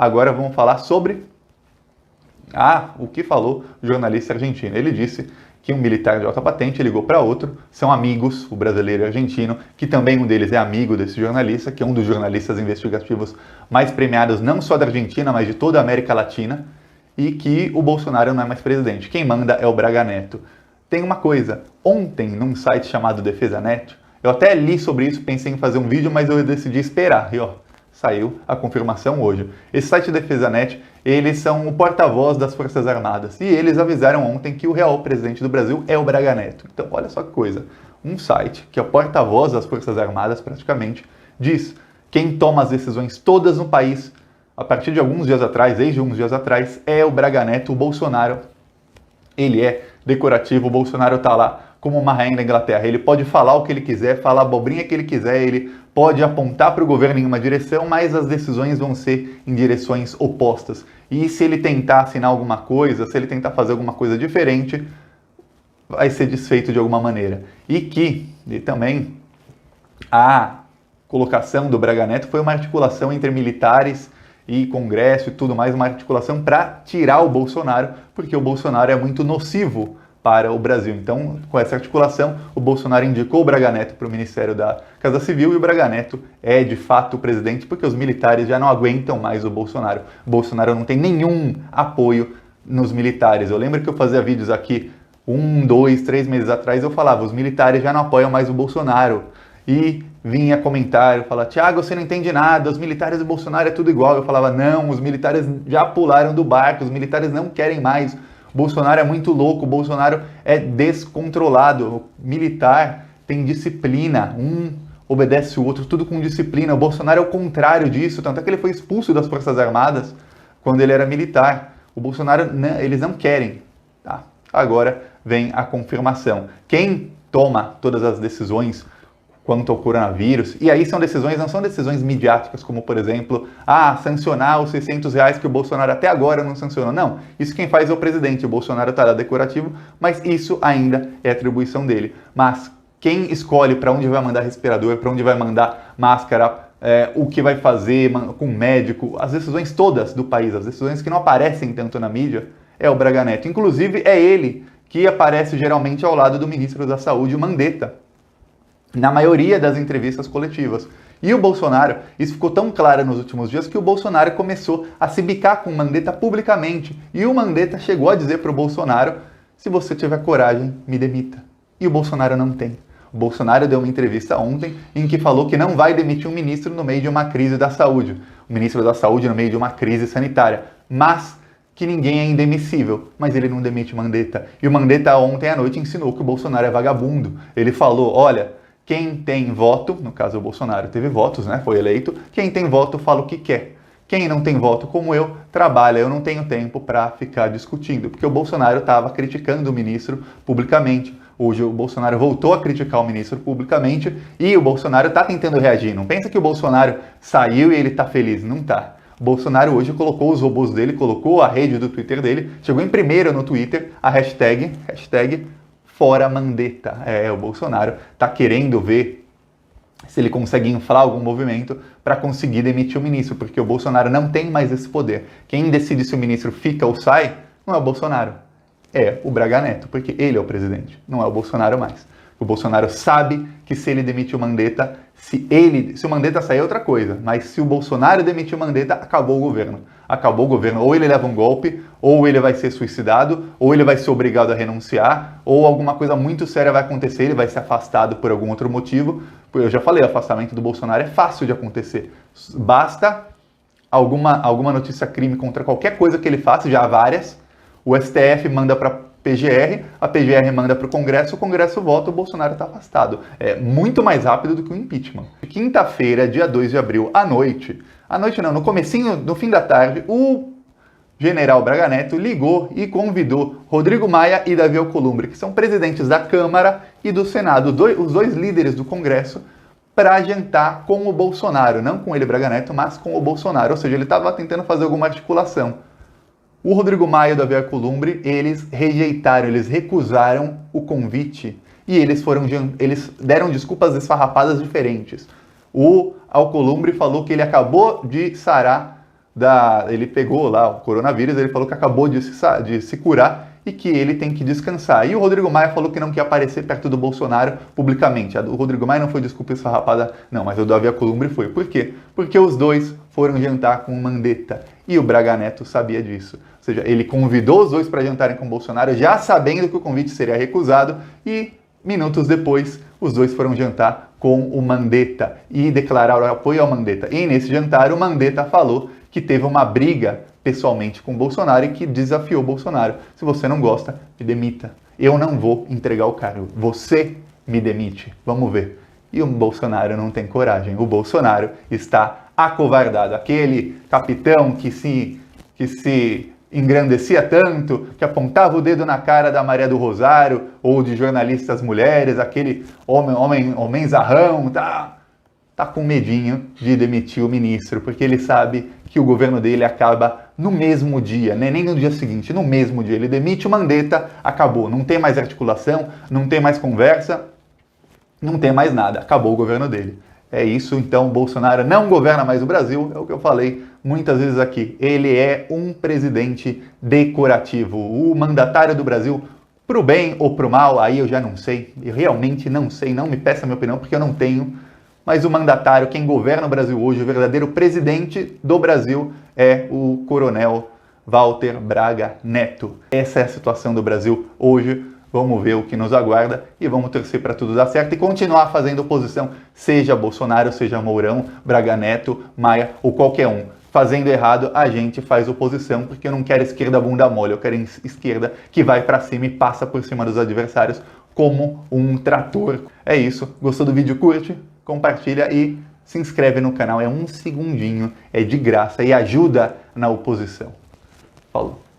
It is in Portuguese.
Agora vamos falar sobre o que falou o jornalista argentino. Ele disse que um militar de alta patente ligou para outro, são amigos, o brasileiro e o argentino, que também um deles é amigo desse jornalista, que é um dos jornalistas investigativos mais premiados não só da Argentina, mas de toda a América Latina, e que o Bolsonaro não é mais presidente. Quem manda é o Braga Neto. Tem uma coisa, ontem, num site chamado DefesaNet, eu até li sobre isso, pensei em fazer um vídeo, mas eu decidi esperar, e saiu a confirmação hoje. Esse site DefesaNet, eles são o porta-voz das Forças Armadas, e eles avisaram ontem que o real presidente do Brasil é o Braga Neto. Então, olha só que coisa, um site que é o porta-voz das Forças Armadas, praticamente, diz quem toma as decisões todas no país, a partir de alguns dias atrás, desde alguns dias atrás, é o Braga Neto. O Bolsonaro, ele é decorativo, o Bolsonaro tá lá como uma rainha da Inglaterra. Ele pode falar o que ele quiser, falar a abobrinha que ele quiser, ele pode apontar para o governo em uma direção, mas as decisões vão ser em direções opostas. E se ele tentar assinar alguma coisa, se ele tentar fazer alguma coisa diferente, vai ser desfeito de alguma maneira. E também a colocação do Braga Neto foi uma articulação entre militares e Congresso e tudo mais, uma articulação para tirar o Bolsonaro, porque o Bolsonaro é muito nocivo para o Brasil. Então, com essa articulação, o Bolsonaro indicou o Braga Neto para o Ministério da Casa Civil e o Braga Neto é, de fato, o presidente, porque os militares já não aguentam mais o Bolsonaro. O Bolsonaro não tem nenhum apoio nos militares. Eu lembro que eu fazia vídeos aqui 1, 2, 3 meses atrás, eu falava, os militares já não apoiam mais o Bolsonaro. E vinha comentário, falava, Thiago, você não entende nada, os militares do Bolsonaro é tudo igual. Eu falava, não, os militares já pularam do barco, os militares não querem mais. O Bolsonaro é muito louco, o Bolsonaro é descontrolado. O militar tem disciplina, um obedece o outro, tudo com disciplina. O Bolsonaro é o contrário disso, tanto é que ele foi expulso das Forças Armadas quando ele era militar. O Bolsonaro, eles não querem. Tá? Agora vem a confirmação. Quem toma todas as decisões quanto ao coronavírus, e aí são decisões, não são decisões midiáticas, como por exemplo, sancionar os R$600 que o Bolsonaro até agora não sancionou. Não, isso quem faz é o presidente, o Bolsonaro está lá decorativo, mas isso ainda é atribuição dele. Mas quem escolhe para onde vai mandar respirador, para onde vai mandar máscara, o que vai fazer com o médico, as decisões todas do país, as decisões que não aparecem tanto na mídia, é o Braga Neto. Inclusive é ele que aparece geralmente ao lado do ministro da Saúde, o Mandetta, na maioria das entrevistas coletivas. E o Bolsonaro, isso ficou tão claro nos últimos dias, que o Bolsonaro começou a se bicar com o Mandetta publicamente. E o Mandetta chegou a dizer para o Bolsonaro, se você tiver coragem, me demita. E o Bolsonaro não tem. O Bolsonaro deu uma entrevista ontem em que falou que não vai demitir um ministro no meio de uma crise da saúde. O ministro da Saúde no meio de uma crise sanitária. Mas que ninguém é indemissível, mas ele não demite o Mandetta. E o Mandetta ontem à noite ensinou que o Bolsonaro é vagabundo. Ele falou, olha, quem tem voto, no caso o Bolsonaro teve votos, né, foi eleito, quem tem voto fala o que quer. Quem não tem voto, como eu, trabalha. Eu não tenho tempo para ficar discutindo, porque o Bolsonaro estava criticando o ministro publicamente. Hoje o Bolsonaro voltou a criticar o ministro publicamente e o Bolsonaro está tentando reagir. Não pensa que o Bolsonaro saiu e ele está feliz, não está. O Bolsonaro hoje colocou os robôs dele, colocou a rede do Twitter dele, chegou em primeiro no Twitter a hashtag Fora Mandetta. O Bolsonaro está querendo ver se ele consegue inflar algum movimento para conseguir demitir o ministro, porque o Bolsonaro não tem mais esse poder. Quem decide se o ministro fica ou sai não é o Bolsonaro, é o Braga Neto, porque ele é o presidente, não é o Bolsonaro mais. O Bolsonaro sabe que se ele demitir o Mandetta, se o Mandetta sair é outra coisa, mas se o Bolsonaro demitir o Mandetta, acabou o governo. Acabou o governo. Ou ele leva um golpe, ou ele vai ser suicidado, ou ele vai ser obrigado a renunciar, ou alguma coisa muito séria vai acontecer, ele vai ser afastado por algum outro motivo. Eu já falei, o afastamento do Bolsonaro é fácil de acontecer. Basta alguma notícia crime contra qualquer coisa que ele faça, já há várias, o STF manda para PGR, a PGR manda para o Congresso vota, o Bolsonaro está afastado. É muito mais rápido do que o impeachment. Quinta-feira, dia 2 de abril, no comecinho, no fim da tarde, o general Braga Neto ligou e convidou Rodrigo Maia e Davi Alcolumbre, que são presidentes da Câmara e do Senado, os dois líderes do Congresso, para jantar com o Bolsonaro, não com ele, Braga Neto, mas com o Bolsonaro, ou seja, ele estava tentando fazer alguma articulação. O Rodrigo Maia e o Davi Alcolumbre, eles rejeitaram, eles recusaram o convite e eles deram desculpas esfarrapadas diferentes. O Alcolumbre falou que ele acabou de sarar Ele pegou lá o coronavírus, ele falou que acabou de se curar e que ele tem que descansar. E o Rodrigo Maia falou que não quer aparecer perto do Bolsonaro publicamente. O Rodrigo Maia não foi desculpa esfarrapada, não, mas o Davi Alcolumbre foi. Por quê? Porque os dois foram jantar com o Mandetta. E o Braga Neto sabia disso. Ou seja, ele convidou os dois para jantarem com o Bolsonaro, já sabendo que o convite seria recusado, e minutos depois os dois foram jantar com o Mandetta e declararam apoio ao Mandetta. E nesse jantar o Mandetta falou que teve uma briga pessoalmente com o Bolsonaro e que desafiou o Bolsonaro. Se você não gosta, me demita. Eu não vou entregar o cargo. Você me demite. Vamos ver. E o Bolsonaro não tem coragem. O Bolsonaro está acovardado. Aquele capitão que se engrandecia tanto, que apontava o dedo na cara da Maria do Rosário ou de jornalistas mulheres, aquele homenzarrão, tá com medinho de demitir o ministro, porque ele sabe que o governo dele acaba no mesmo dia, né? Nem no dia seguinte, no mesmo dia. Ele demite o Mandetta, acabou. Não tem mais articulação, não tem mais conversa, não tem mais nada. Acabou o governo dele. É isso, então, o Bolsonaro não governa mais o Brasil, é o que eu falei muitas vezes aqui. Ele é um presidente decorativo. O mandatário do Brasil, pro bem ou pro mal, aí eu já não sei. Eu realmente não sei, não me peça a minha opinião, porque eu não tenho. Mas o mandatário, quem governa o Brasil hoje, o verdadeiro presidente do Brasil é o coronel Walter Braga Neto. Essa é a situação do Brasil hoje. Vamos ver o que nos aguarda e vamos torcer para tudo dar certo e continuar fazendo oposição, seja Bolsonaro, seja Mourão, Braga Neto, Maia ou qualquer um. Fazendo errado, a gente faz oposição, porque eu não quero esquerda bunda mole, eu quero esquerda que vai para cima e passa por cima dos adversários como um trator. É isso. Gostou do vídeo? Curte, compartilha e se inscreve no canal. É um segundinho, é de graça e ajuda na oposição. Falou!